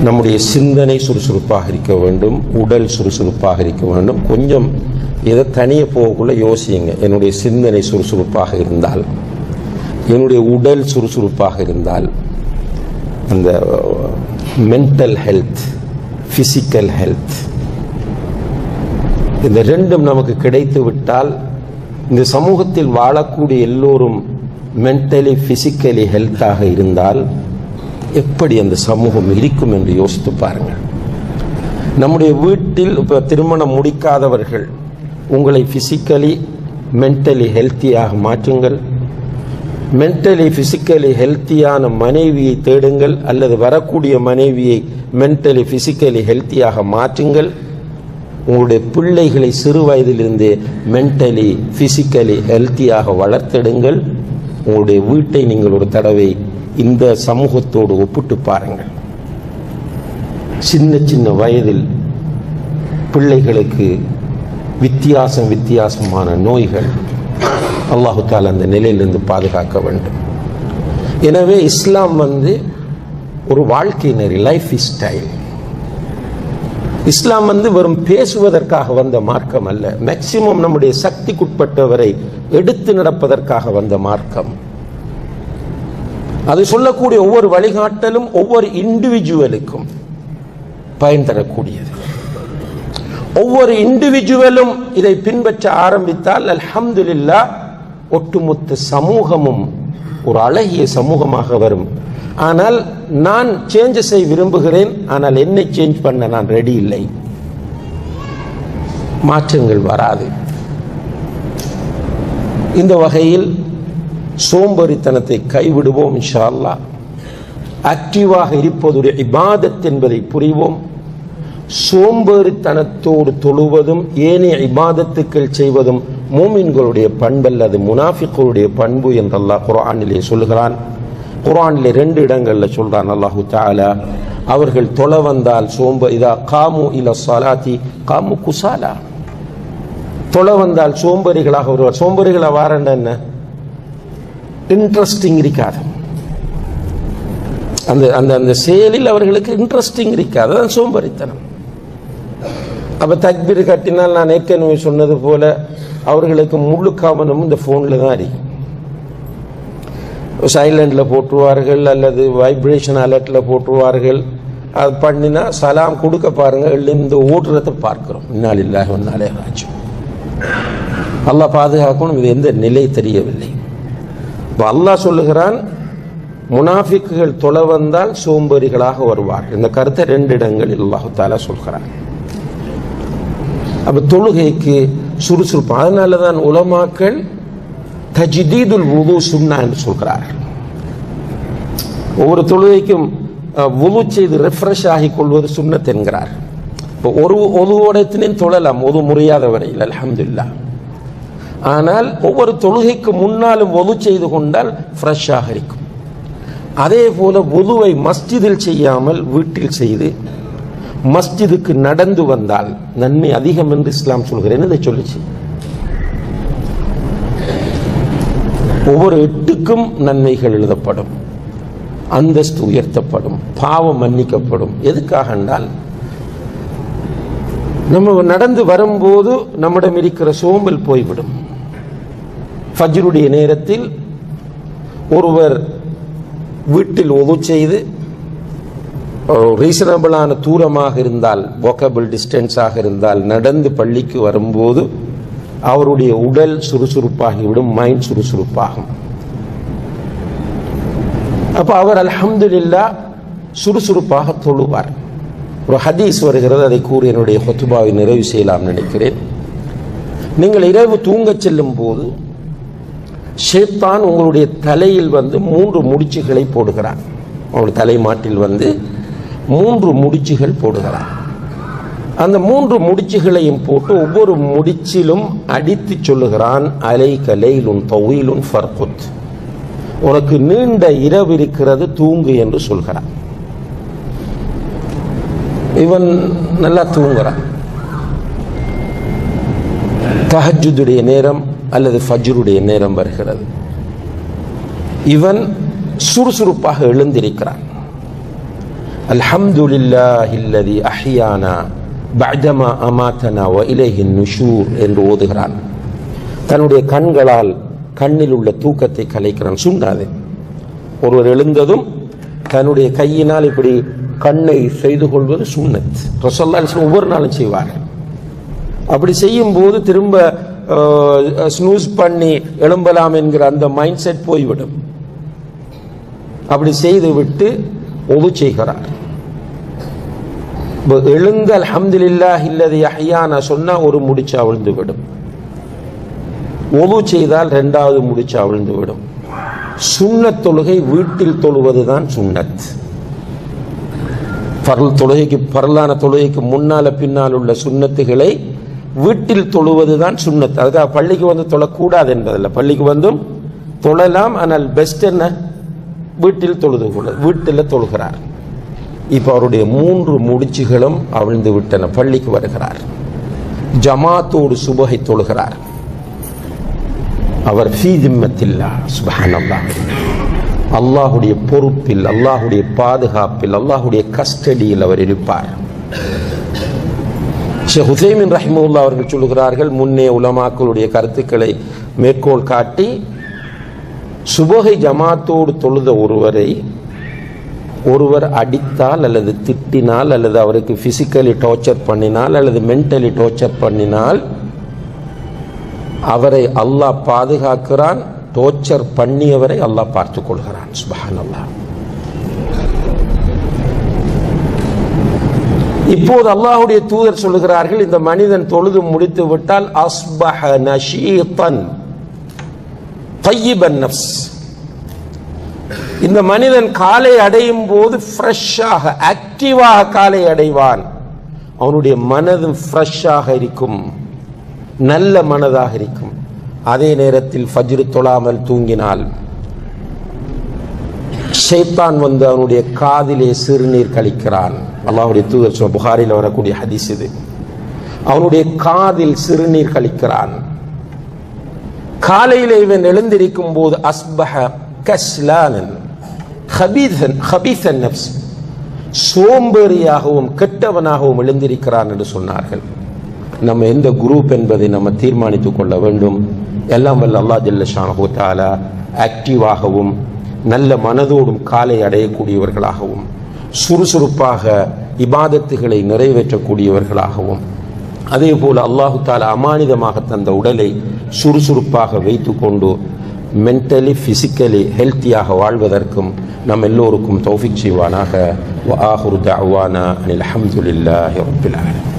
நம்முடைய சிந்தனை சுறுசுறுப்பாக இருக்க வேண்டும், உடல் சுறுசுறுப்பாக இருக்க வேண்டும். கொஞ்சம் எதை தனியே போகக்குள்ள யோசியுங்க. என்னுடைய சிந்தனை சுறுசுறுப்பாக இருந்தால், என்னுடைய உடல் சுறுசுறுப்பாக இருந்தால், அந்த மென்டல் ஹெல்த், ஃபிசிக்கல் ஹெல்த், இந்த ரெண்டும் நமக்கு கிடைத்து விட்டால் இந்த சமூகத்தில் வாழக்கூடிய எல்லோரும் மென்டலி ஃபிசிக்கலி ஹெல்த்தாக இருந்தால் எப்படி அந்த சமூகம் இருக்கும் என்று யோசித்து பாருங்கள். நம்முடைய வீட்டில் இப்போ திருமணம் முடிக்காதவர்கள் உங்களை ஃபிசிக்கலி மென்டலி ஹெல்த்தியாக மாற்றுங்கள். மென்டலி ஃபிசிக்கலி ஹெல்த்தியான மனைவியை தேடுங்கள், அல்லது வரக்கூடிய மனைவியை மென்டலி ஃபிசிக்கலி ஹெல்த்தியாக மாற்றுங்கள். உங்களுடைய பிள்ளைகளை சிறு வயதிலிருந்தே மென்டலி ஃபிசிக்கலி ஹெல்த்தியாக வளர்த்தெடுங்கள். உங்களுடைய வீட்டை நீங்கள் ஒரு தடவை இந்த சமூகத்தோடு ஒப்பிட்டு பாருங்கள். சின்ன சின்ன வயதில் பிள்ளைகளுக்கு வித்தியாசமான நோய்கள். அல்லாஹு தஆலா அந்த நிலையிலிருந்து பாதுகாக்க வேண்டும். எனவே இஸ்லாம் ஒரு வாழ்க்கை நெறி, லைஃப் ஸ்டைல். இஸ்லாம் வெறும் பேசுவதற்காக வந்த மார்க்கம் அல்ல, மேக்சிமம் நம்முடைய சக்திக்குட்பட்டவரை எடுத்து நடப்பதற்காக வந்த மார்க்கம். அது சொல்லக்கூடிய ஒவ்வொரு வழிகாட்டலும் ஒவ்வொரு இண்டிவிஜுவலுக்கும் பயன் தரக்கூடியது. ஒவ்வொரு இண்டிவிஜுவலும் இதை பின்பற்ற ஆரம்பித்தால் அல்ஹம்துலில்லாஹ் ஒட்டுமொத்த சமூகமும் ஒரு அழகிய சமூகமாக வரும். ஆனால் நான் சேஞ்சஸை விரும்புகிறேன், ஆனால் என்னை சேஞ்ச் பண்ண நான் ரெடி இல்லை. மாற்றங்கள் வராது. இந்த வகையில் சோம்பேறித்தனத்தை கைவிடுவோம் இன்ஷா அல்லாஹ். ஆக்டிவாக இருப்பது இபாதத் என்பதை புரிவோம். சோம்பேறித்தனத்தோடு தொழுவதும் ஏனைய இபாதத்துக்கள் செய்வதும் மூமின்களுடைய பண்பல்ல, அது முனாஃபிக்குடைய பண்பு என்று அல்லாஹ் குர்ஆனிலே சொல்கிறான். குர்ஆனிலே 2 இடங்களில் சொல்றான் அல்லாஹு தஆலா, அவர்கள் தொழ வந்தால் இதா காமு இல ஸலாத்தி காமு குசாலா, தொழ வந்தால் சோம்பேறிகளாக வருவார். சோம்பேறிகளாக வாரண்டா என்ன? இன்ட்ரெஸ்டிங் இருக்காது. அந்த அந்த அந்த செயலில் அவர்களுக்கு இன்ட்ரெஸ்டிங் இருக்காது. அதுதான் சோம்பேறித்தனம். அப்போ தக்பீர் கட்டினால் நான் ஏற்கனவே சொன்னது போல அவர்களுக்கு முழு கவனமும் இந்த ஃபோனில் தான் இருக்கும். சைலண்டில் போட்டுருவார்கள் அல்லது வைப்ரேஷன் அலர்ட்டில் போட்டுருவார்கள். அது பண்ணினா சலாம் கொடுக்க பாருங்கள், இந்த ஓடுறதை பார்க்கிறோம். இன்னாலில்லாஹி வ இன்னா இலைஹி ராஜிஊன். அல்லாஹ் பாதுகாக்கணும். இது எந்த நிலை தெரியவில்லை. இப்போ அல்லாஹ் சொல்லுகிறான், முனாஃபிக்குகள் தொழ வந்தால் சோம்பேறிகளாக வருவார். இந்த கருத்தை 2 இடங்களில் அல்லாஹ் தஆலா சொல்கிறான். அப்போ தொழுகைக்கு சுறுசுறுப்பு. அதனால தான் உலமாக்கள் தஜ்தீதுல் வுது சுன்னா என்று சொல்கிறார்கள். ஒவ்வொரு தொழுகைக்கும் வுது செய்து ரெஃப்ரெஷ் ஆகிக் கொள்வது சுன்னத் என்கிறார். இப்போ ஒரு ஒதுவோடத்தினையும் தொழலாம், ஒது முறையாத வரையில் அல்ஹம்துலில்லாஹ். ஆனால் ஒவ்வொரு தொழுகைக்கு முன்னாலும் வுது செய்து கொண்டால் ஃப்ரெஷ்ஷாக இருக்கும். அதே போல வுதுவை மஸ்ஜிதில் செய்யாமல் வீட்டில் செய்து மஸ்ஜிதுக்கு நடந்து வந்தால் நன்மை அதிகம் என்று இஸ்லாம் சொல்கிறேன். இதை சொல்லிச்சு. ஒவ்வொரு 8க்கும் நன்மைகள் எழுதப்படும், அந்தஸ்து உயர்த்தப்படும், பாவம் மன்னிக்கப்படும். எதுக்காக என்றால் நம்ம நடந்து வரும்போது நம்மிடம் இருக்கிற சோம்பல் போய்விடும். ஃபஜ்ருடைய நேரத்தில் ஒருவர் வீட்டில் ஒது செய்து ரீசனபிளான தூரமாக இருந்தால், வாக்கபிள் டிஸ்டன்ஸாக இருந்தால், நடந்து பள்ளிக்கு வரும்போது அவருடைய உடல் சுறுசுறுப்பாகிவிடும், மைண்ட் சுறுசுறுப்பாகும். அப்போ அவர் அல்ஹம்துலில்லாஹ் சுறுசுறுப்பாக தொழுவார். ஒரு ஹதீஸ் வருகிறது, அதை கூறி என்னுடைய ஹுத்பாவை நிறைவு செய்யலாம் நினைக்கிறேன். நீங்கள் இரவு தூங்கச் செல்லும் போது ஷைத்தான் உங்களுடைய தலையில் 3 முடிச்சுகளை போடுகிறான். உங்களுடைய தலை மாட்டில் 3 முடிச்சுகள் போடுகிறான். அந்த 3 முடிச்சுகளையும் போட்டு ஒவ்வொரு முடிச்சிலும் அடித்து சொல்லுகிறான், அலைக லைலுன் தவீலுன் ஃபர்குத், உனக்கு நீண்ட இரவு இருக்கிறது, தூங்கு என்று சொல்கிறான். இவன் நல்லா தூங்குறான். தஹஜ்ஜுடைய நேரம் அல்லது ஃபஜ்ருடைய நேரம் வருகிறது. இவன் சுறுசுறுப்பாக எழுந்திருக்கிறான். அல்ஹம்துலில்லாஹில்லதி அஹ்யானா பஅதமா அமாதனா வ இலைஹின் நுஷூர் என்று ஓதுகிறான். தன்னுடைய கண்களால் கண்ணில் உள்ள தூக்கத்தை கலைக்கிறான். சுண்ணாது. ஒருவர் எழுந்ததும் தன்னுடைய கையினால் இப்படி கண்ணை செய்து கொள்வது சுன்னத். ரசூலுல்லாஹி அலைஹி வஸல்லம் ஒவ்வொரு நாளும் செய்வார்கள். அப்படி செய்யும் போது திரும்ப ஸ்னூஸ் பண்ணி எழும்பலாம் என்கிற அந்த மைண்ட் செட் போய்விடும். அப்படி செய்து விட்டு ஒது செய்கிறார். எழுந்து அல்ஹம்துலில்லாஹில்லதி அஹ்யானா சொன்னா ஒரு முடிச்சு அவிழ்ந்து விடும். ஒது செய்தால் இரண்டாவது முடிச்சு அவிழ்ந்து விடும். சுன்னத் தொழுகை வீட்டில் தொழுவதுதான் சுன்னத். பரலான தொழுகைக்கு முன்னால பின்னால் உள்ள சுன்னத்துகளை வீட்டில் தொழுவதுதான் சுன்னத். அதுக்காக பள்ளிக்கு வந்து தொழக்கூடாது என்பதில்லை. பள்ளிக்கு வந்தும் தொழலாம். ஆனால் பெஸ்ட் என்ன? வீட்டில் தொழுது கொள்ள. வீட்டில் தொழுகிறார். இப்ப அவருடைய 3 முடிச்சுகளும் அவிழ்ந்து விட்டன. பள்ளிக்கு வருகிறார். ஜமாத்தோடு சுபஹை தொழுகிறார். அவர் ஃபீ திம்மத்தில்லாஹ், சுப்ஹானல்லாஹ், அல்லாஹுடைய பொறுப்பில், அல்லாஹுடைய பாதுகாப்பில், அல்லாஹுடைய கஸ்டடியில் அவர் இருப்பார். ஷேக் உஸைமீன் ரஹிமஹுல்லாஹ் அவர்கள் சொல்லுகிறார்கள், முன்னே உலமாக்களுடைய கருத்துக்களை மேற்கோள் காட்டி, சுபஹை ஜமாத்தோடு தொழுத ஒருவர் அடித்தால் அல்லது திட்டினால் அல்லது அவருக்கு பிசிக்கலி டார்ச்சர் பண்ணினால் அல்லது மென்டலி டார்ச்சர் பண்ணினால் அவரை அல்லாஹ் பாதுகாக்கிறான். டார்ச்சர் பண்ணியவரை அல்லாஹ் பார்த்துக் கொள்கிறான். சுப்ஹானல்லாஹ். இப்போது அல்லாஹ்வுடைய தூதர் சொல்லுகிறார்கள், இந்த மனிதன் தொழுது முடித்து விட்டால் அஸ்பஹ நஷீதன் தய்யிபன் நஃப்ஸ், இந்த மனிதன் காலை அடையும் போது ஃப்ரெஷ்ஷாக, ஆக்டிவாக காலை அடைவான். அவனுடைய மனது ஃப்ரெஷ்ஷாக இருக்கும், நல்ல மனதாக இருக்கும். அதே நேரத்தில் ஃபஜ்ர் தொழாமல் தூங்கினால் ஷைத்தான் வந்து அவனுடைய காதிலே சிறுநீர் கழிக்கிறான். அல்லாஹ்வுடைய தூதர் சொல்ல, புகாரில் வரக்கூடிய ஹதீஸ் இது. அவனுடைய காதில் சிறுநீர் கழிக்கிறான். காலையிலே இவன் எழுந்திருக்கும் போது அஸ்பஹ கஸ்லானன் ஹபீஸன் நஃப்ஸ், சோம்பேறியாகவும் கெட்டவனாகவும் எழுந்திருக்கிறான் என்று சொன்னார்கள். நம்ம எந்த குரூப் என்பதை நம்ம தீர்மானித்துக் கொள்ள வேண்டும். எல்லாம் வல்ல அல்லாஹ் ஜல்ல ஷானஹு தஆலா ஆக்டிவாகவும் நல்ல மனதோடும் காலை அடையக்கூடியவர்களாகவும் சுறுசுறுப்பாக இபாதத்துகளை நிறைவேற்றக்கூடியவர்களாகவும் அதே போல அல்லாஹு தஆலா அமானிதமாக தந்த உடலை சுறுசுறுப்பாக வைத்துக்கொண்டு மென்டலி பிசிக்கலி ஹெல்த்தியாக வாழ்வதற்கும் நம் எல்லோருக்கும் தௌஃபீக் செய்வானாக. வ ஆஹிரு தஅவானா அனில் ஹம்துலில்லாஹி ரப்பில் ஆலமீன்.